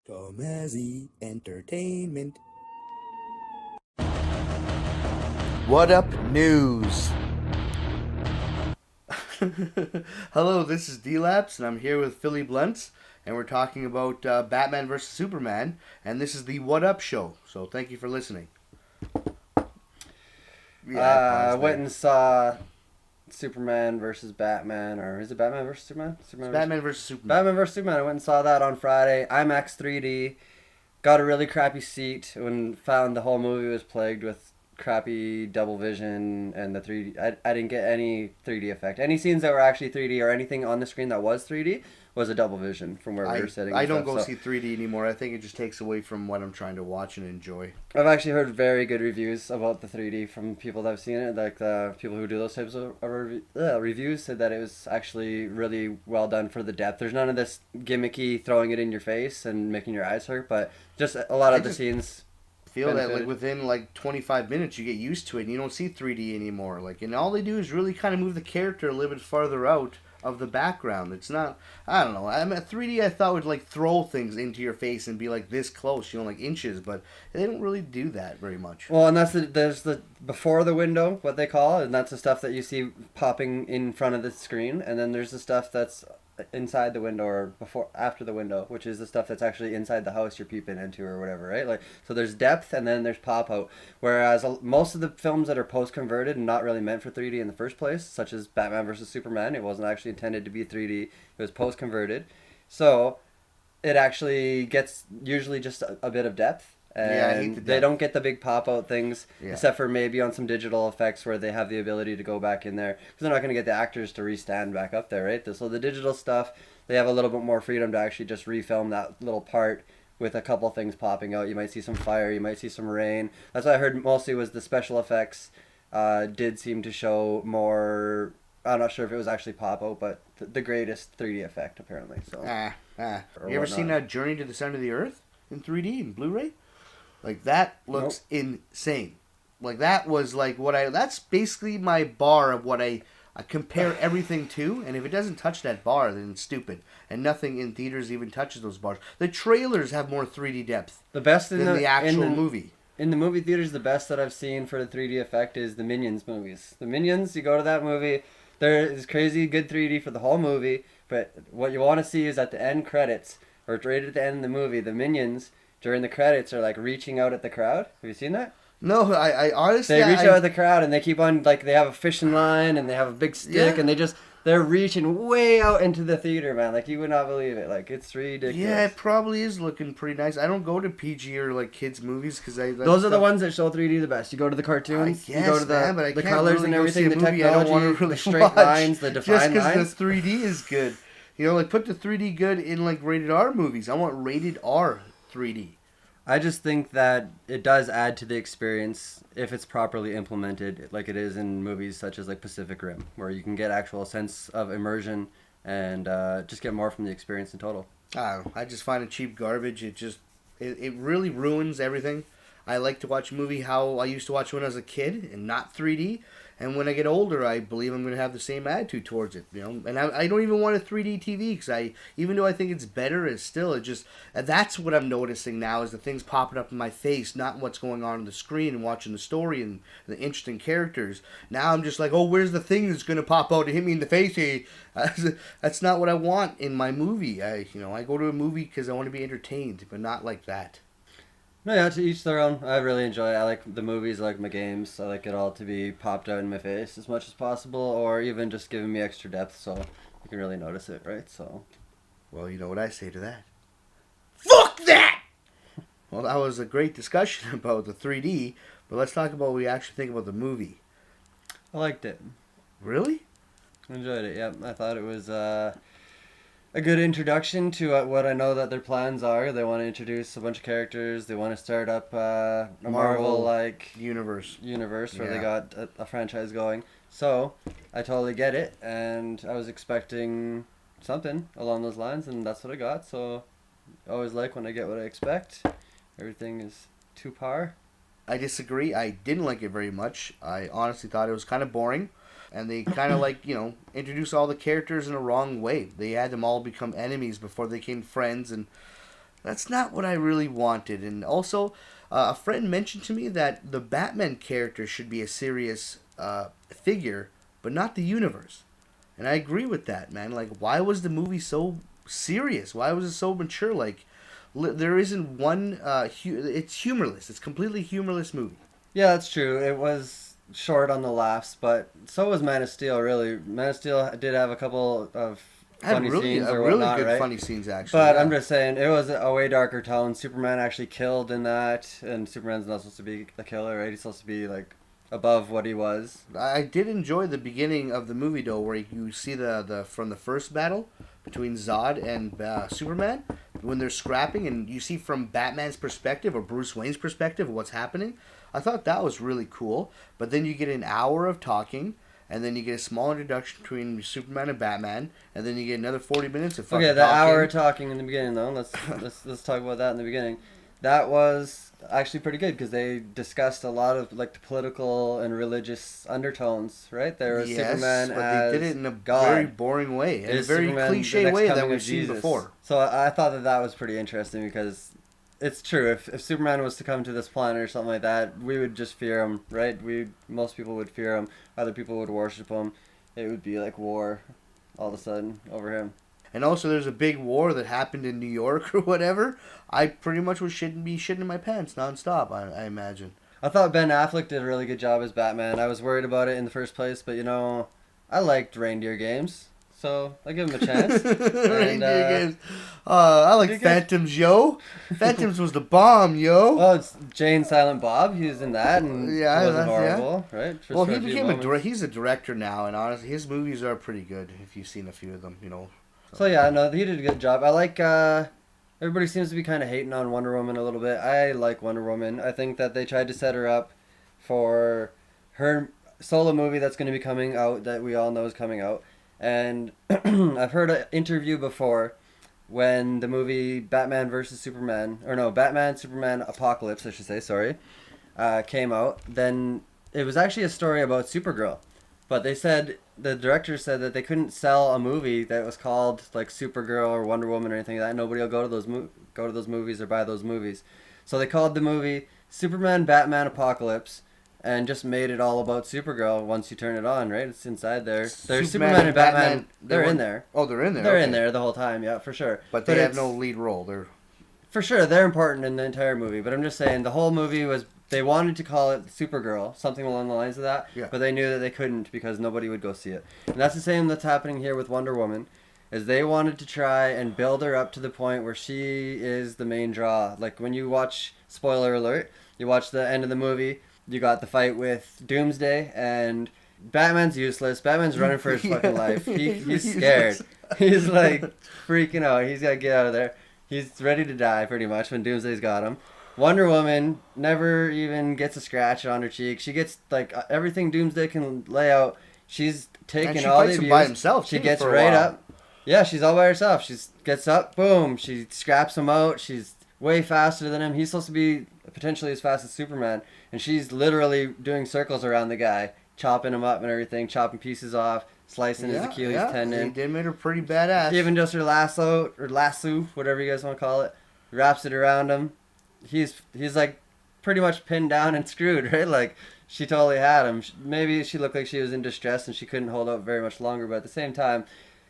Tomazzi Entertainment. What up, news? Hello, this is D-Laps, and I'm here with PHILLYBLUNZ, and we're talking about Batman vs. Superman, and this is the What Up Show, so thank you for listening. I went and saw Superman versus Batman, or is it Batman versus Superman? Batman vs. Superman. Batman versus Superman. I went and saw that on Friday. IMAX 3D. Got a really crappy seat and found the whole movie was plagued with crappy double vision and the 3D. I didn't get any 3D effect. Any scenes that were actually 3D or anything on the screen that was 3D was a double vision from where we were sitting. I don't go see 3D anymore. I think it just takes away from what I'm trying to watch and enjoy. I've actually heard very good reviews about the 3D from people that have seen it. Like the people who do those types of reviews said that it was actually really well done for the depth. There's none of this gimmicky throwing it in your face and making your eyes hurt, but just a lot of the scenes. Feel that like within like 25 minutes you get used to it and you don't see 3D anymore. Like, and all they do is really kind of move the character a little bit farther out of the background. It's not, I don't know. I mean, 3D I thought would like throw things into your face and be like this close, you know, like inches, but they don't really do that very much. Well, and there's the before the window, what they call, and that's the stuff that you see popping in front of the screen, and then there's the stuff that's inside the window or after the window, which is the stuff that's actually inside the house you're peeping into or whatever, right? Like, so there's depth and then there's pop out, whereas most of the films that are post converted and not really meant for 3D in the first place, such as Batman versus Superman, it wasn't actually intended to be 3D, it was post converted, so it actually gets usually just a bit of depth. And they don't get the big pop-out things, except for maybe on some digital effects where they have the ability to go back in there. Because they're not going to get the actors to re-stand back up there, right? So the digital stuff, they have a little bit more freedom to actually just refilm that little part with a couple things popping out. You might see some fire, you might see some rain. That's what I heard mostly was the special effects did seem to show more... I'm not sure if it was actually pop-out, but the greatest 3D effect, apparently. So. You ever seen Journey to the Center of the Earth in 3D in Blu-ray? Like, that looks insane. Like, that was, like, that's basically my bar of what I compare everything to, and if it doesn't touch that bar, then it's stupid. And nothing in theaters even touches those bars. The trailers have more 3D depth than the actual movie. In the movie theaters, the best that I've seen for the 3D effect is the Minions movies. The Minions, you go to that movie, there is crazy good 3D for the whole movie, but what you want to see is at the end credits, or right at the end of the movie, the Minions... during the credits are like reaching out at the crowd. Have you seen that? No, I honestly... They reach out at the crowd and they keep on, like, they have a fishing line and they have a big stick and they're reaching way out into the theater, man. Like, you would not believe it. Like, it's ridiculous. Yeah, it probably is looking pretty nice. I don't go to PG or, like, kids' movies because those are the ones that show 3D the best. You go to the cartoons, you go to the colors really and everything, the technology, I don't want to really the straight watch lines, the defined just lines. because the 3D is good. You know, like, put the 3D good in, like, rated R movies. I want rated R 3D. I just think that it does add to the experience if it's properly implemented, like it is in movies such as like Pacific Rim, where you can get actual sense of immersion and just get more from the experience in total. I don't know. I just find it cheap garbage. It really ruins everything. I like to watch a movie how I used to watch when I was a kid and not 3D. And when I get older, I believe I'm going to have the same attitude towards it, you know. And I don't even want a 3D TV because even though I think it's better, that's what I'm noticing now is the things popping up in my face, not what's going on the screen and watching the story and the interesting characters. Now I'm just like, oh, where's the thing that's going to pop out and hit me in the face? Hey, that's not what I want in my movie. I go to a movie because I want to be entertained, but not like that. No, yeah, to each their own. I really enjoy it. I like the movies, I like my games. I like it all to be popped out in my face as much as possible, or even just giving me extra depth so you can really notice it, right? So, well, you know what I say to that? Fuck that! Well, that was a great discussion about the 3D, but let's talk about what we actually think about the movie. I liked it. Really? Enjoyed it, yeah. I thought it was a good introduction to what I know that their plans are. They want to introduce a bunch of characters. They want to start up a Marvel-like universe where they got a franchise going. So I totally get it, and I was expecting something along those lines, and that's what I got. So I always like when I get what I expect. Everything is to par. I disagree. I didn't like it very much. I honestly thought it was kind of boring. And they kind of introduce all the characters in a wrong way. They had them all become enemies before they became friends. And That's not what I really wanted. And also, a friend mentioned to me that the Batman character should be a serious figure, but not the universe. And I agree with that, man. Like, why was the movie so serious? Why was it so mature? Like, there isn't one. It's humorless. It's completely humorless movie. Yeah, that's true. It was short on the laughs, but so was Man of Steel. Really, Man of Steel did have a couple of funny scenes or really whatnot, good right? funny scenes actually. But yeah. I'm just saying, it was a way darker tone. Superman actually killed in that, and Superman's not supposed to be the killer, right? He's supposed to be like above what he was. I did enjoy the beginning of the movie though, where you see the from the first battle between Zod and Superman when they're scrapping, and you see from Batman's perspective or Bruce Wayne's perspective what's happening. I thought that was really cool. But then you get an hour of talking, and then you get a small introduction between Superman and Batman, and then you get another 40 minutes of fucking Okay, the talking. hour of talking in the beginning, though. Let's talk about that in the beginning. That was actually pretty good because they discussed a lot of like the political and religious undertones, right? There was Yes, Superman but as they did it in a God. very boring way, in a Is very Superman cliche the next way that coming we've of seen Jesus? before. So I thought that was pretty interesting because it's true. If Superman was to come to this planet or something like that, we would just fear him, right? Most people would fear him. Other people would worship him. It would be like war all of a sudden over him. And also, there's a big war that happened in New York or whatever. I pretty much was shitting my pants nonstop. I imagine. I thought Ben Affleck did a really good job as Batman. I was worried about it in the first place, but I liked reindeer games, so I give him a chance. Reindeer games. I like Phantoms, yo. Phantoms was the bomb, yo. Oh, it's Jane Silent Bob. He was in that, and Yeah, it wasn't that's- horrible, right? Well, For he a few became moments. he's a director now, and honestly, his movies are pretty good. If you've seen a few of them, So yeah, no, he did a good job. I like. Everybody seems to be kind of hating on Wonder Woman a little bit. I like Wonder Woman. I think that they tried to set her up for her solo movie that's going to be coming out, that we all know is coming out. And I've heard an interview before when the movie Batman Superman Apocalypse, I should say, sorry, came out. Then it was actually a story about Supergirl. But the director said that they couldn't sell a movie that was called like Supergirl or Wonder Woman or anything like that. Nobody will go to those movies or buy those movies. So they called the movie Superman Batman Apocalypse and just made it all about Supergirl once you turn it on, right? It's inside there. There's Superman and Batman. They're in there. Oh, they're in there. They're okay. in there the whole time, yeah, for sure. But they have no lead role. For sure, they're important in the entire movie. But I'm just saying, the whole movie was... They wanted to call it Supergirl, something along the lines of that, Yeah. but they knew that they couldn't because nobody would go see it. And that's the same that's happening here with Wonder Woman, is they wanted to try and build her up to the point where she is the main draw. Like when you watch, spoiler alert, you watch the end of the movie, you got the fight with Doomsday, and Batman's useless. Batman's running for his fucking life. He's scared. He's like freaking out. He's got to get out of there. He's ready to die pretty much when Doomsday's got him. Wonder Woman never even gets a scratch on her cheek. She gets like everything Doomsday can lay out. She's taking all the abuse. By himself. She too, gets for a right while. up. Yeah, she's all by herself. She gets up, boom. She scraps him out. She's way faster than him. He's supposed to be potentially as fast as Superman, and she's literally doing circles around the guy, chopping him up and everything, chopping pieces off, slicing his Achilles tendon. They made her pretty badass. Even just her lasso, whatever you guys want to call it, wraps it around him. He's like pretty much pinned down and screwed, right? Like she totally had him. Maybe she looked like she was in distress and she couldn't hold out very much longer, but at the same time,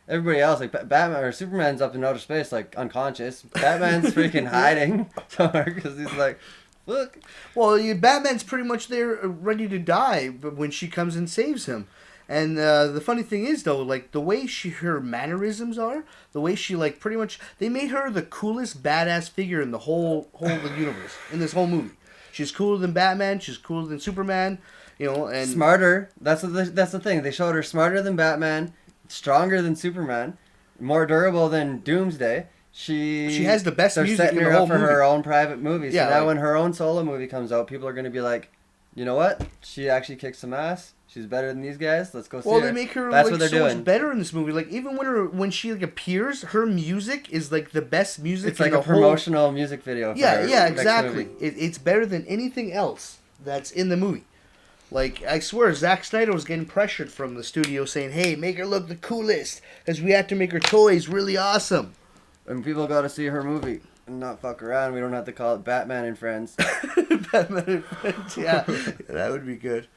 everybody else, like Batman or Superman's up in outer space, like unconscious. Batman's freaking hiding somewhere because he's like, look. Well, Batman's pretty much there, ready to die, but when she comes and saves him. And the funny thing is, though, like, the way her mannerisms are, the way she, like, pretty much... They made her the coolest badass figure in the whole universe, in this whole movie. She's cooler than Batman, she's cooler than Superman, and... Smarter. That's the thing. They showed her smarter than Batman, stronger than Superman, more durable than Doomsday. She has the best music setting in her the whole up for movie. her own private movie. So Yeah, now like- when her own solo movie comes out, people are going to be like, you know what? She actually kicks some ass. She's better than these guys. Let's go see her. Well, they make her That's like what they're so doing. much better in this movie. Like even when she like appears, her music is like the best music. It's like in the a promotional music video. For her Yeah, next exactly. movie. It's better than anything else that's in the movie. Like I swear, Zack Snyder was getting pressured from the studio saying, "Hey, make her look the coolest, because we have to make her toys really awesome." And people got to see her movie. and not fuck around. We don't have to call it Batman and Friends. Batman and Friends, yeah, that would be good.